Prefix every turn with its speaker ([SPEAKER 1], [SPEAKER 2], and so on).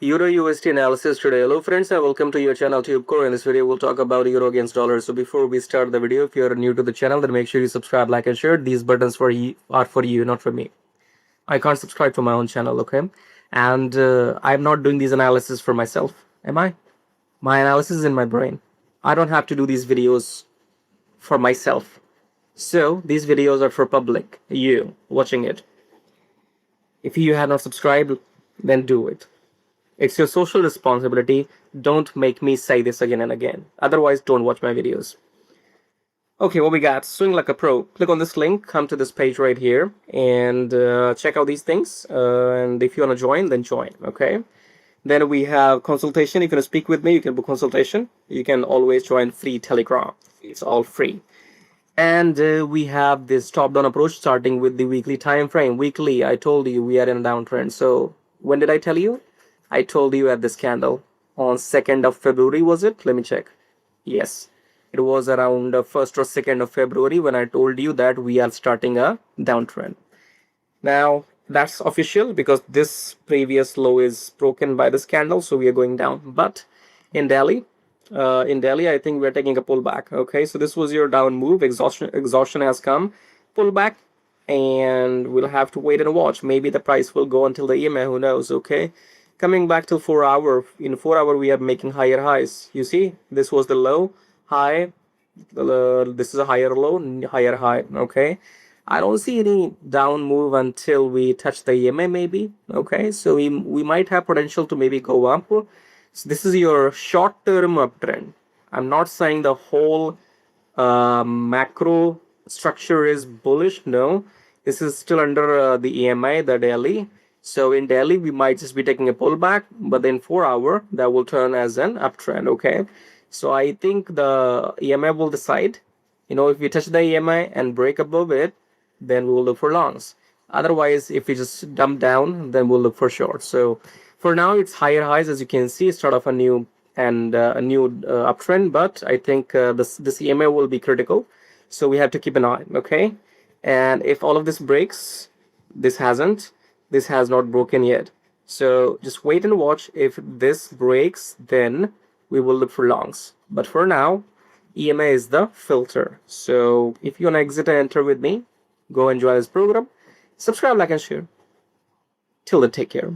[SPEAKER 1] Euro USD analysis today. Hello friends and welcome to your channel TubeCore. In this video we'll talk about euro against dollar. So before we start the video, if you're new to the channel, then make sure you subscribe, like and share. These buttons are for you, not for me. I can't subscribe to my own channel, okay? And I'm not doing these analysis for myself, am I? My analysis is in my brain. I don't have to do these videos for myself. So these videos are for public, you watching it. If you have not subscribed, then do it. It's your social responsibility. Don't make me say this again and again. Otherwise, don't watch my videos. Okay, what we got? Swing like a pro. Click on this link, come to this page right here, and check out these things. And if you want to join, then join, okay? Then we have consultation. If you want to speak with me, you can book consultation. You can always join free Telegram. It's all free. And we have this top-down approach starting with the weekly time frame. Weekly, I told you we are in a downtrend. So when did I tell you? I told you at this candle on 2nd of February, was it? Let me check. Yes, it was around 1st or 2nd of February when I told you that we are starting a downtrend. Now, that's official because this previous low is broken by this candle, so we are going down. But in Delhi, I think we're taking a pullback. Okay, so this was your down move. Exhaustion has come. Pullback, and we'll have to wait and watch. Maybe the price will go until the EMA. Who knows? Okay. Coming back to 4 hour, in 4 hour we are making higher highs. You see, this was the low, high, this is a higher low, higher high, okay? I don't see any down move until we touch the EMA maybe, okay? So we might have potential to maybe go up. So this is your short-term uptrend. I'm not saying the whole macro structure is bullish, no. This is still under the EMA, the daily. So in Delhi, we might just be taking a pullback, but then 4 hour, that will turn as an uptrend, okay? So I think the EMA will decide, if we touch the EMA and break above it, then we will look for longs. Otherwise, if we just dump down, then we'll look for shorts. So for now, it's higher highs, as you can see, start off a new uptrend, but I think this EMA will be critical. So we have to keep an eye, okay? And if all of this breaks, this has not broken yet. So just wait and watch. If this breaks, then we will look for longs. But for now, EMA is the filter. So if you want to exit and enter with me, go enjoy this program. Subscribe, like, and share. Till then, take care.